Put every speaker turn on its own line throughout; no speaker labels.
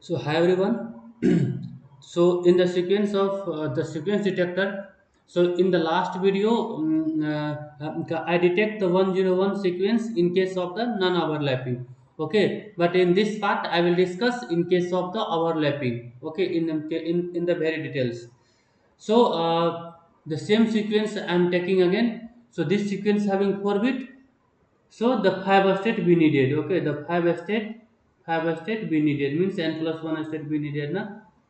So hi everyone. So in the sequence of the sequence detector, so in the last video, I detect the 101 sequence in case of the non-overlapping. Okay, but in this part I will discuss in case of the overlapping. Okay, in the very details. So the same sequence I am taking again. So this sequence having 4 bit, so the five state be needed. Okay, the five state be needed means n plus one state be needed. Na,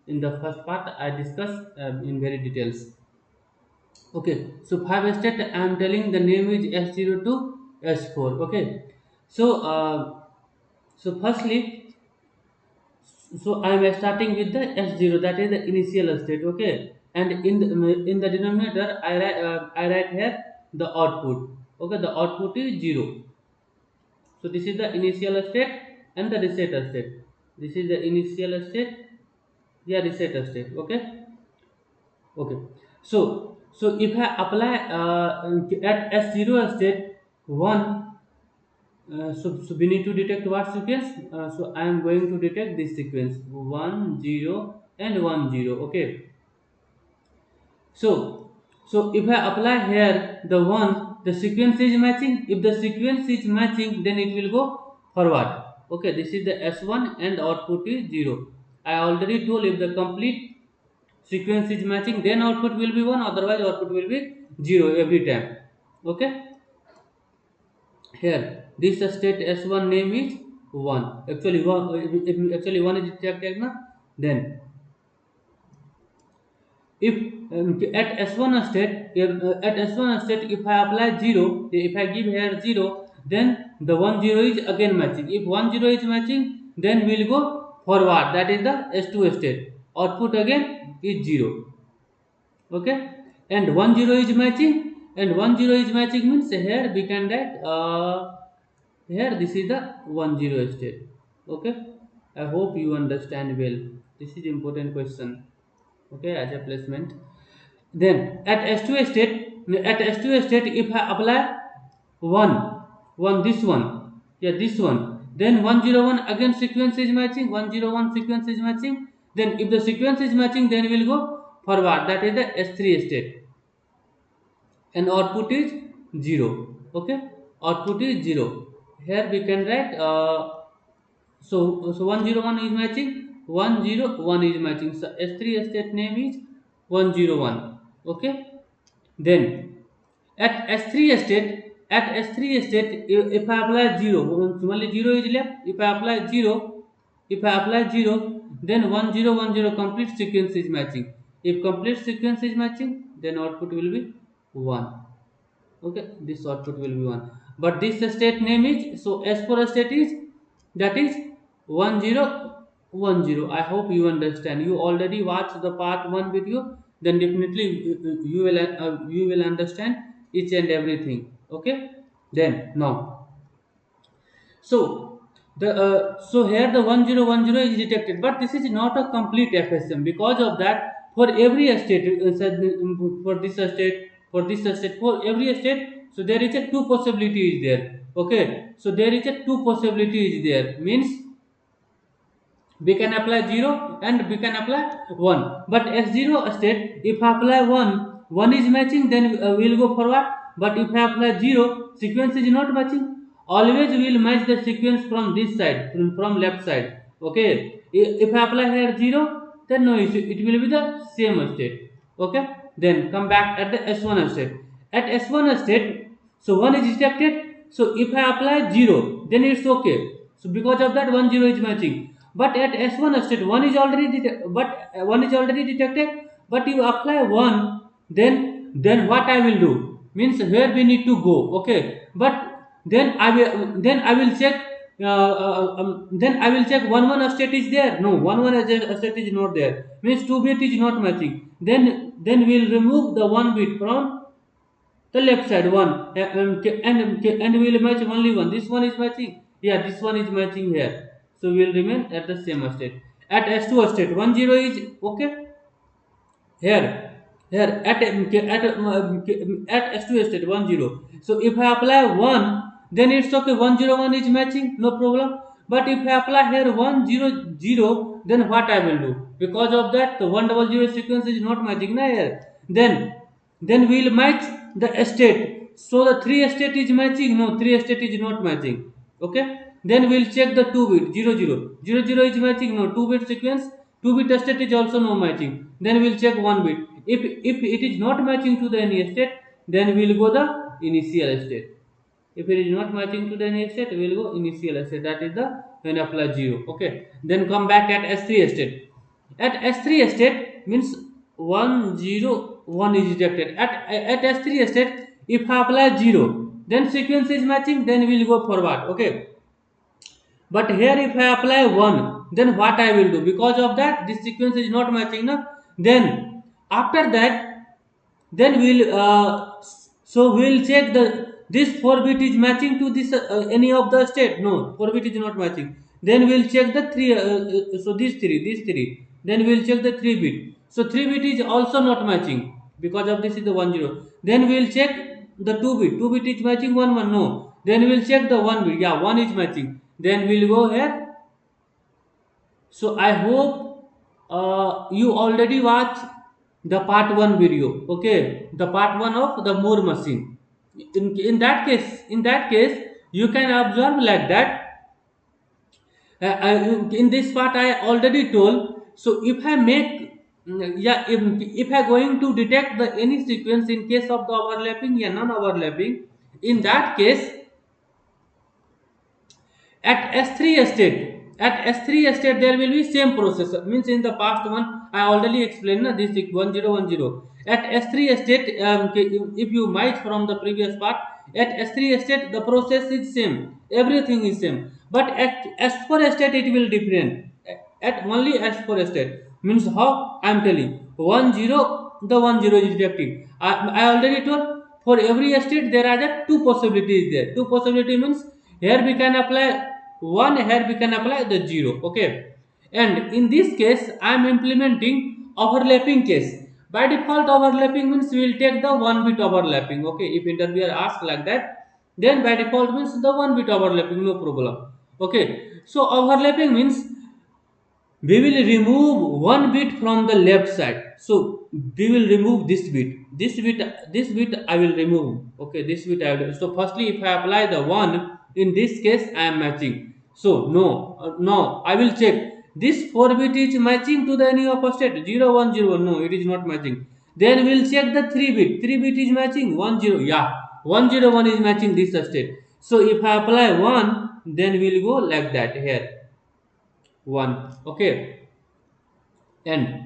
in the first part I discuss in very details. Okay, so five state I am telling the name is S0 to S4. Okay, so firstly, so I am starting with the S0, that is the initial state. Okay, and in the denominator I write here the output. Okay, the output is 0. So this is the initial state and the reset state. This is the initial state, yeah, reset state. Okay, okay. So if I apply at S0 state 1, so we need to detect what sequence? So I am going to detect this sequence 1 0 and 1 0. Okay. So if I apply here the one, the sequence is matching. If the sequence is matching, then it will go forward. Okay, this is the S1 and output is 0. I already told if the complete sequence is matching, then output will be 1, otherwise output will be 0 every time. Okay, here this state S1 name is 1. Actually, actually 1 is detected, na? Then if at S1 state, at S1 state, if I apply 0, if I give here 0, then the 1 0 is again matching. If 1 0 is matching, then we'll go forward, that is the S2 state. Output again is 0. Okay, and 1 0 is matching, and 1 0 is matching means here we can write here this is the 1 0 state. Okay, I hope you understand well. This is important question. Okay, as a placement. Then at S2 state, if I apply 1, 1 this one, yeah, this one, then 101 again sequence is matching, 101 sequence is matching. Then if the sequence is matching, then we'll go forward, that is the S3 state, and output is 0. Okay, output is 0. Here we can write so 101 is matching, 101 is matching. So S3 state name is 101. Okay, then at S3 state, if I apply 0, only 0 is left. If I apply 0, then 1010 complete sequence is matching. If complete sequence is matching, then output will be 1. Okay, this output will be 1. But this state name is, so S4 state is, that is 1010. I hope you understand. You already watched the part 1 video, then definitely you will understand each and everything. Okay, then now, so so here the 1010 is detected, but this is not a complete FSM. Because of that, for every state, for every state, so there is a two possibilities there. Okay, so there is a two possibilities there, means we can apply 0 and we can apply 1. But S0 state, if I apply 1, 1 is matching, then we will go forward. But if I apply 0, sequence is not matching. Always we will match the sequence from this side, from left side. Okay, if I apply here 0, then no issue, it will be the same state. Okay, then come back at the S1 state. At S1 state, so 1 is detected. So if I apply 0, then it's okay. So because of that, 1 0 is matching. But at S1 state, one is already detected. But you apply 1, then what I will do means here we need to go. Okay, but then I will check. Then I will check 1 1 state is there. No, 1 1 state is not there. Means 2 bit is not matching. Then we'll remove the 1 bit from the left side, 1, and we will match only 1. This one is matching, yeah, this one is matching here. So we will remain at the same state. At S2 state, 1 0 is okay. Here at S2 state, 1 0. So if I apply 1, then it's okay, 101 is matching, no problem. But if I apply here 100, then what I will do? Because of that, the 100 sequence is not matching na here. Then we will match the state. So the 3 state is matching. No, 3 state is not matching. Okay. Then we will check the 2 bit 00 is matching. No, 2 bit sequence, 2 bit state is also no matching. Then we will check 1 bit. If it is not matching to the any state, then we will go the initial state. If it is not matching to the any state, we will go initial state. That is the when apply 0. Okay. Then come back at S3 state. At S3 state means 101 is rejected. At S3 state, if I apply 0, then sequence is matching, then we will go forward. Okay. But here if I apply 1, then what I will do? Because of that, this sequence is not matching. No? Then after that, then we'll check the this 4 bit is matching to this any of the state. No, 4 bit is not matching. Then we'll check the 3 so these three, then we'll check the 3 bit. So 3 bit is also not matching, because of this is the 10. Then we'll check the 2 bit is matching 1 1. No, then we'll check the 1 bit. Yeah, 1 is matching. Then we'll go here. So I hope you already watched the part 1 video. Okay, the part 1 of the Moore machine. In that case, you can observe like that. In this part I already told. So if I make yeah, if I going to detect the any sequence in case of the overlapping and non-overlapping, in that case, at S3 state there will be same process. Means in the past one I already explained na, this 1010. At S3 state, if you match from the previous part, at S3 state the process is same, everything is same. But at S4 state it will different. At only S4 state means how I am telling 10, the 10 is rejected. I already told for every state there are the two possibilities there. Two possibility means here we can apply 1, here we can apply the 0. Okay, and in this case I am implementing overlapping case. By default overlapping means we will take the 1 bit overlapping. Okay, if interviewer asks like that, then by default means the 1 bit overlapping, no problem. Okay, so overlapping means we will remove one bit from the left side. So we will remove this bit I will remove. Okay, this bit I will. So firstly, if I apply the 1, in this case I am matching. So no, I will check this 4 bit is matching to the any of a state 0 1 0 1. No, it is not matching. Then we will check the 3 bit is matching 1 0. Yeah, 101 is matching this state. So if I apply 1, then we will go like that here 1. Okay, and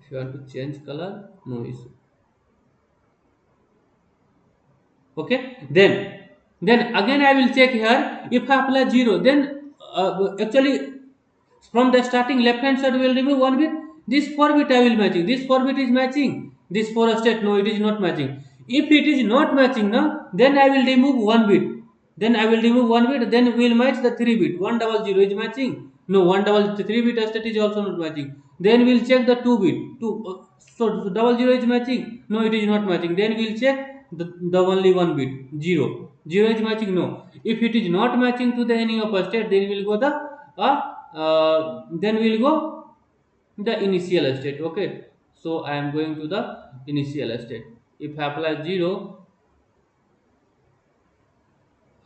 if you want to change color, no issue. Okay, then again I will check here. If I apply 0, then actually from the starting left hand side we will remove 1 bit. This 4 bit I will matching, this 4 bit is matching, this 4 state, no, it is not matching. If it is not matching now, then I will remove 1 bit. Then we will match the 3 bit. 100 is matching. No, 133 bit state is also not matching. Then we will check the 2 bit. So 00 is matching. No, it is not matching. Then we will check the only 1 bit 0. 0 is matching. No. If it is not matching to the any of a state, then we will go the then we will go the initial state. Okay. So I am going to the initial state. If I apply 0,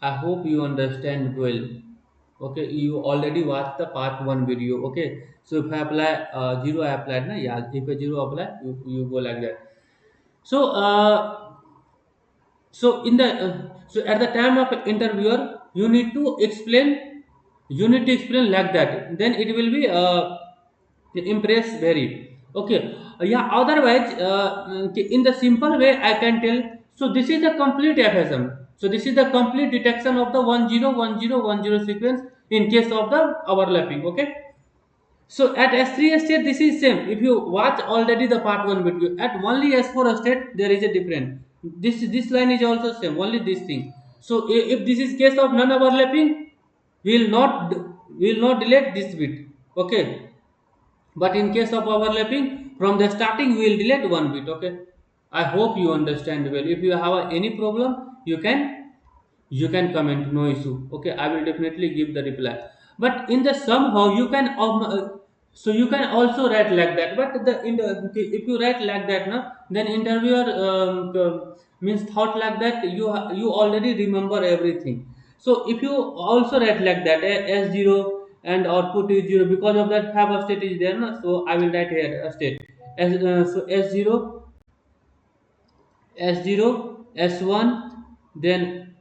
I hope you understand well. Okay, you already watched the part 1 video. Okay, so if I apply 0, I applied na, yeah, if a 0 apply, you go like that. So so at the time of interviewer, you need to explain like that, then it will be impress very. Okay, yeah, otherwise in the simple way I can tell. So this is the complete FSM. So this is the complete detection of the 101010 sequence in case of the overlapping. Okay, so at S3 state this is same. If you watch already the part 1 video, at only S4 state there is a difference. This line is also same, only this thing. So if this is case of non overlapping, we will not delete this bit. Okay, but in case of overlapping, from the starting we will delete 1 bit. Okay, I hope you understand well. If you have any problem, you can comment, no issue. Okay, I will definitely give the reply. but in the somehow you can so you can also write like that, but in the okay, if you write like that now, then interviewer means thought like that you already remember everything. So if you also write like that, s0 and output is 0, because of that fab state is there no? So I will write here a state so s0, S0, S1, then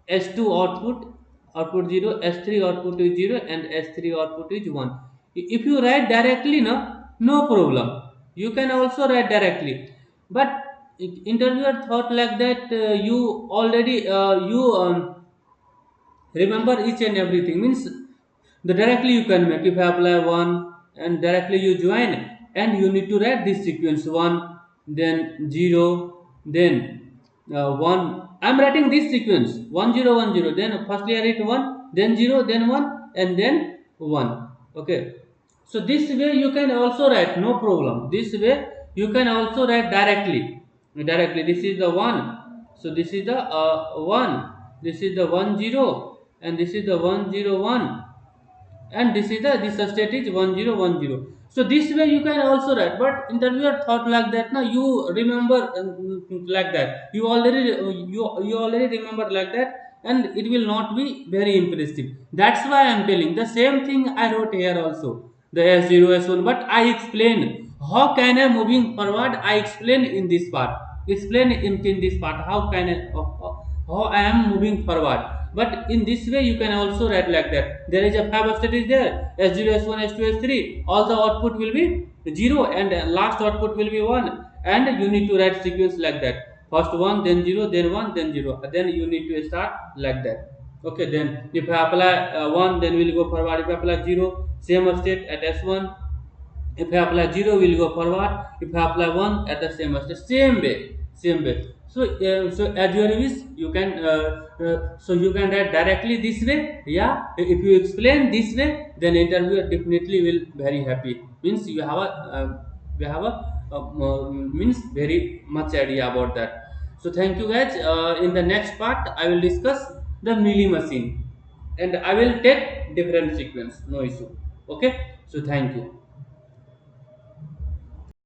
S2 output 0, S3 output is 0, and S3 output is 1. If you write directly, no problem. You can also write directly. But interviewer thought like that you already you remember each and everything, means the directly you can make. If I apply 1 and directly you join, and you need to write this sequence 1, then 0, then 1. I'm writing this sequence 1010, then firstly I write 1, then 0, then 1, and then 1. Okay, so this way you can also write, no problem. This way you can also write directly. This is the 1, so this is the 1, this is the 10, and this is the 101, and this is the this state is 1010. So this way you can also write, but interviewer thought like that now you remember like that, you already remember like that, and it will not be very impressive. That's why I am telling the same thing I wrote here also, the s0 s1, but I explain how can I moving forward. I explain in this part, explain in this part how can I how I am moving forward. But in this way you can also write like that. There is a five state is there, s0, s1, s2, s3. All the output will be 0, and last output will be 1, and you need to write sequence like that. First 1, then 0, then 1, then 0. Then you need to start like that. Okay, then if I apply 1, then we'll go forward. If I apply 0, same state at s1. If I apply 0, we'll go forward. If I apply 1, at the same state, same way. So so as your wish, you can so you can write directly this way. Yeah, if you explain this way, then interviewer definitely will very happy, means you have a we have a means very much idea about that. So thank you guys. In the next part I will discuss the milli machine, and I will take different sequence, no issue. Okay, so thank you.